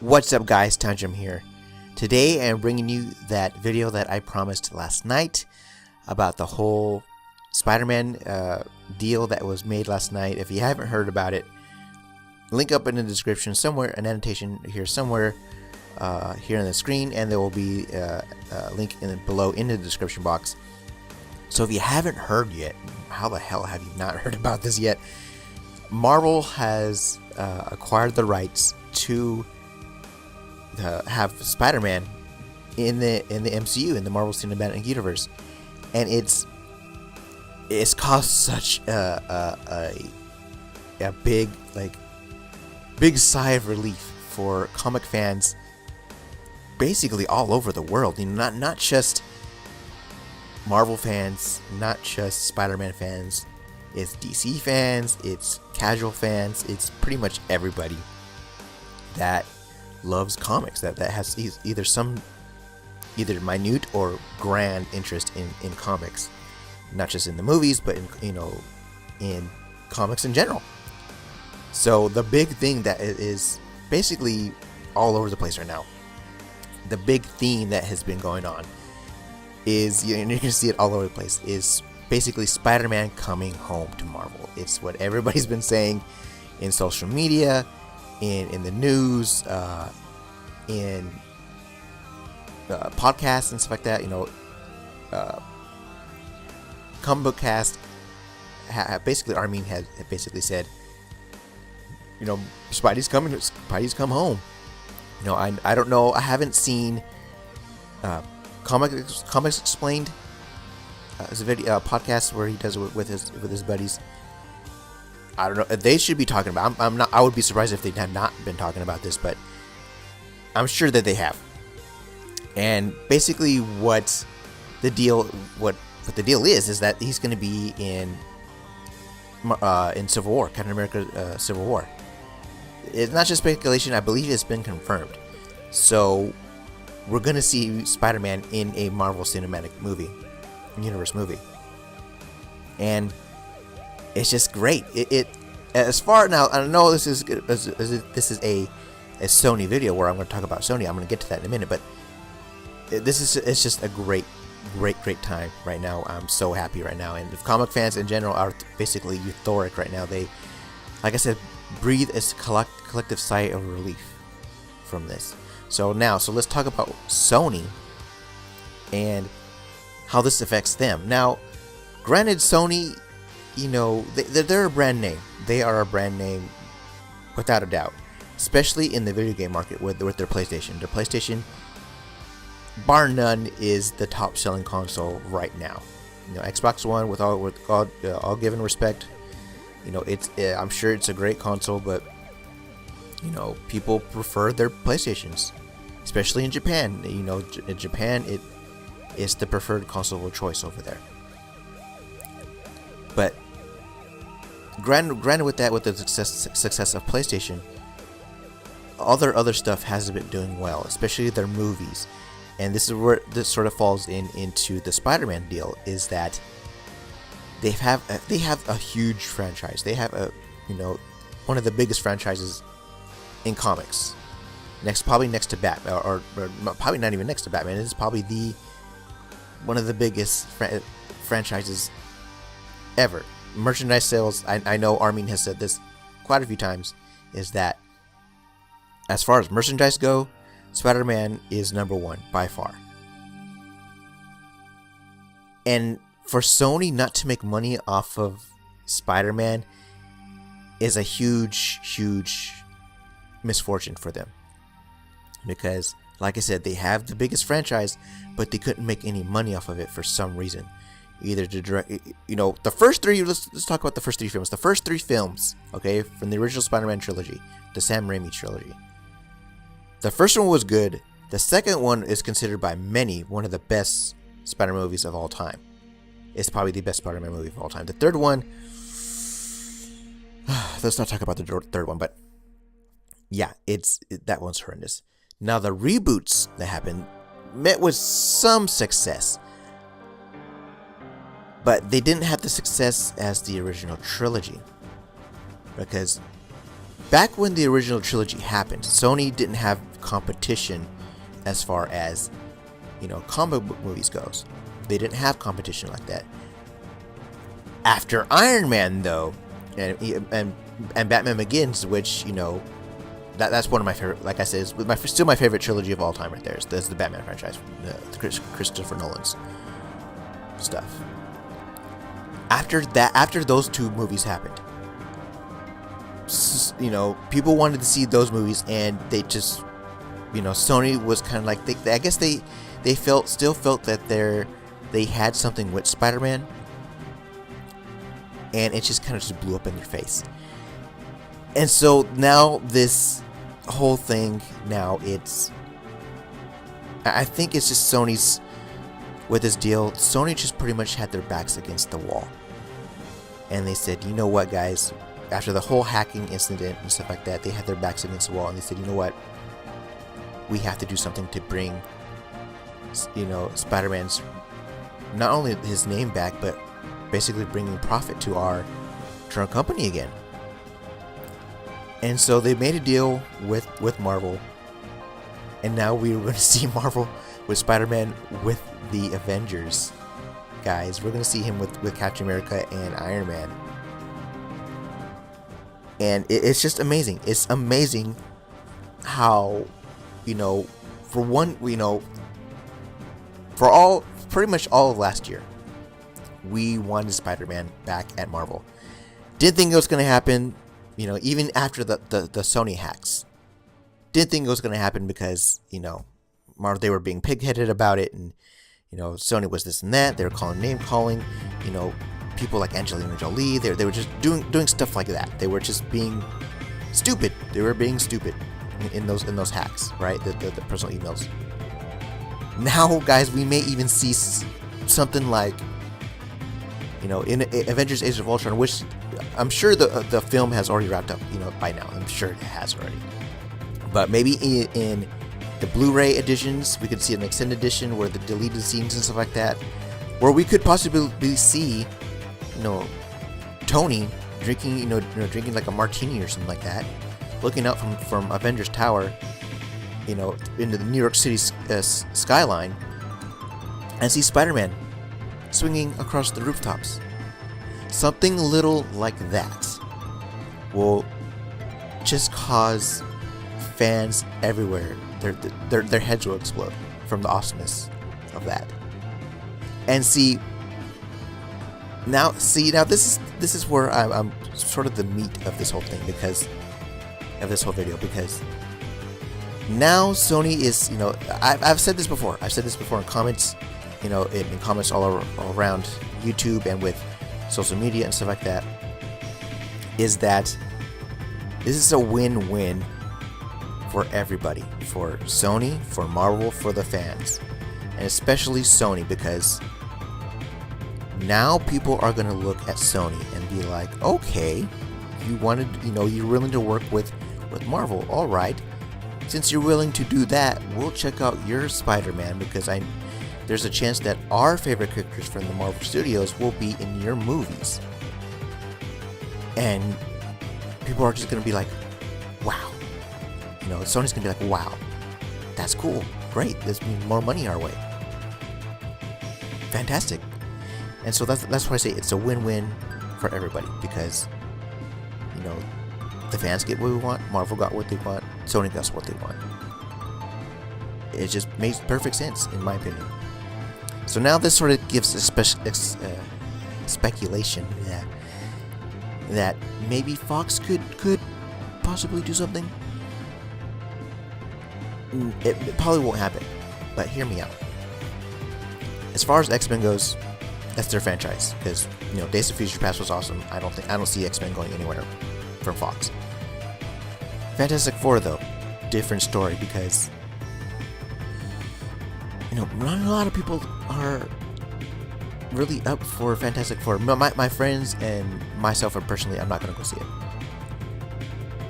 What's up, guys? Tantrum here. Today I'm bringing you that video that I promised last night about the whole Spider-Man deal that was made last night. If you haven't heard about it, link up in the description somewhere, an annotation here somewhere here on the screen, and there will be a link below in the description box. So if you haven't heard yet, how the hell have you not heard about this yet? Marvel has acquired the rights to have Spider-Man in the MCU, in the Marvel Cinematic Universe, and it's caused such a big sigh of relief for comic fans, basically all over the world. You know, not just Marvel fans, not just Spider-Man fans. It's DC fans, it's casual fans, it's pretty much everybody that loves comics, that has either minute or grand interest in comics, not just in the movies, but in comics in general. So the big thing that is basically all over the place right now, the big theme that has been going on is, and you're gonna see it all over the place, is basically Spider-Man coming home to Marvel. It's what everybody's been saying in social media, in the news, in podcasts and stuff like that. Comic Book Cast, basically Armin had basically said, Spidey's come home. I don't know, I haven't seen Comics Explained. It's a video podcast where he does it with his buddies. I don't know. They should be talking about. I'm not. I would be surprised if they had not been talking about this, but I'm sure that they have. And basically, what the deal is that he's going to be in Civil War, Captain America: Civil War. It's not just speculation. I believe it's been confirmed. So we're going to see Spider-Man in a Marvel Cinematic Universe movie, and it's just great. It as far now, I know this is a Sony video where I'm going to talk about Sony. I'm going to get to that in a minute, but it's just a great time right now. I'm so happy right now, and if comic fans in general are basically euphoric right now, they, like I said, breathe a collective sigh of relief from this. So let's talk about Sony and how this affects them. Now, granted, Sony, they're a brand name. They are a brand name without a doubt, especially in the video game market with their PlayStation. Their PlayStation, bar none, is the top selling console right now. Xbox One, with all given respect, I'm sure it's a great console, but people prefer their PlayStations, especially in Japan. In Japan, it's the preferred console of choice over there. But granted with the success of PlayStation, all their other stuff hasn't been doing well, especially their movies. And this is where this sort of falls into the Spider-Man deal, is that they have a huge franchise. They have one of the biggest franchises in comics, probably next to Batman, or probably not even next to Batman. It's probably one of the biggest franchises ever. Merchandise sales, I know Armin has said this quite a few times, is that as far as merchandise go, Spider-Man is number one by far. And for Sony not to make money off of Spider-Man is a huge misfortune for them, because, like I said, they have the biggest franchise, but they couldn't make any money off of it for some reason. Either to direct, the first three. Let's talk about the first three films. The first three films, okay, from the original Spider-Man trilogy, the Sam Raimi trilogy. The first one was good. The second one is considered by many one of the best Spider-Man movies of all time. It's probably the best Spider-Man movie of all time. The third one, let's not talk about the third one, but yeah, that one's horrendous. Now, the reboots that happened met with some success, but they didn't have the success as the original trilogy, because back when the original trilogy happened, Sony didn't have competition as far as, comic book movies goes. They didn't have competition like that. After Iron Man, though, and Batman Begins, which, that's one of my favorite, like I said, is still my favorite trilogy of all time right there. Is the Batman franchise, the Christopher Nolan's stuff. After those two movies happened, people wanted to see those movies, and they just, Sony was kind of like, I guess they still felt that they had something with Spider-Man, and it just kind of just blew up in their face. And so now this whole thing, I think it's just Sony's, with this deal, Sony just pretty much had their backs against the wall. And they said, you know what, guys, after the whole hacking incident and stuff like that, they had their backs against the wall, and they said, you know what, we have to do something to bring, Spider-Man's, not only his name back, but basically bringing profit to our company again. And so they made a deal with Marvel, and now we're going to see Marvel with Spider-Man with the Avengers. Guys, we're going to see him with Captain America and Iron Man. And it's just amazing. It's amazing how, for one, for pretty much all of last year, we wanted Spider-Man back at Marvel. Didn't think it was going to happen, even after the Sony hacks. Didn't think it was going to happen because, Marvel, they were being pig-headed about it, and, Sony was this and that. They were calling name calling, people like Angelina Jolie. They were just doing stuff like that. They were just being stupid. They were being stupid in those hacks, right? The personal emails. Now, guys, we may even see something like, in Avengers: Age of Ultron, which I'm sure the film has already wrapped up, by now. I'm sure it has already. But maybe in the Blu-ray editions, we could see an extended edition where the deleted scenes and stuff like that, where we could possibly see, Tony drinking, drinking like a martini or something like that, looking out from Avengers Tower, into the New York City skyline, and see Spider-Man swinging across the rooftops. Something little like that will just cause fans everywhere, their heads will explode from the awesomeness of that. And now this is where I'm sort of the meat of this whole thing, because of this whole video, because now Sony is, I've said this before. I've said this before in comments, in comments all around YouTube and with social media and stuff like that, is that this is a win-win for everybody, for Sony, for Marvel, for the fans, and especially Sony, because now people are going to look at Sony and be like, okay, you're willing to work with Marvel, all right. Since you're willing to do that, we'll check out your Spider-Man, because there's a chance that our favorite characters from the Marvel Studios will be in your movies. And people are just going to be like, wow. Sony's going to be like, wow, that's cool. Great. This means more money our way. Fantastic. And so that's why I say it's a win-win for everybody, because, the fans get what we want, Marvel got what they want, Sony got what they want. It just makes perfect sense, in my opinion. So now this sort of gives a speculation that maybe Fox could possibly do something. It probably won't happen, but hear me out. As far as X-Men goes, that's their franchise, because Days of Future Past was awesome. I don't see X-Men going anywhere from Fox. Fantastic Four, though, different story, because not a lot of people are really up for Fantastic Four. My friends and myself, personally, I'm not going to go see it.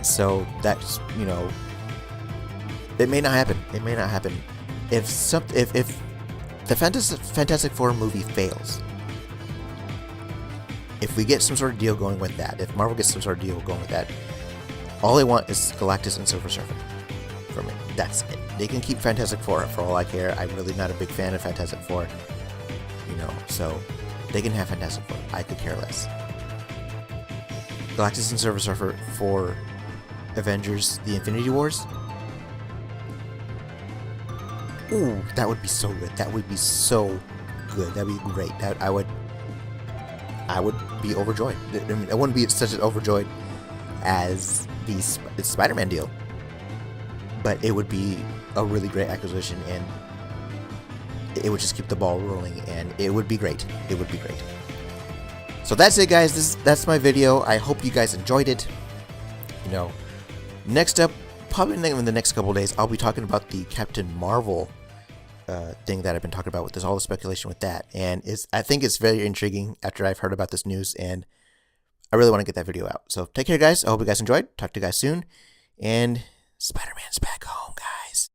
So that's, it may not happen. It may not happen. If the Fantastic Four movie fails, if we get some sort of deal going with that, if Marvel gets some sort of deal going with that, All I want is Galactus and Silver Surfer from it. That's it. They can keep Fantastic Four for all I care. I'm really not a big fan of Fantastic Four, you know, so they can have Fantastic Four. I could care less. Galactus and Silver Surfer for Avengers: The Infinity Wars. Ooh, that would be so good. That would be so good. That'd be great. I would be overjoyed. I mean, I wouldn't be such an overjoyed as the Spider-Man deal, but it would be a really great acquisition, and it would just keep the ball rolling, and it would be great. It would be great. So that's it, guys. That's my video. I hope you guys enjoyed it. You know, next up, probably in the next couple of days, I'll be talking about the Captain Marvel thing that I've been talking about. There's all the speculation with that, and I think it's very intriguing after I've heard about this news, and I really want to get that video out. So take care, guys. I hope you guys enjoyed. Talk to you guys soon, and Spider-Man's back home.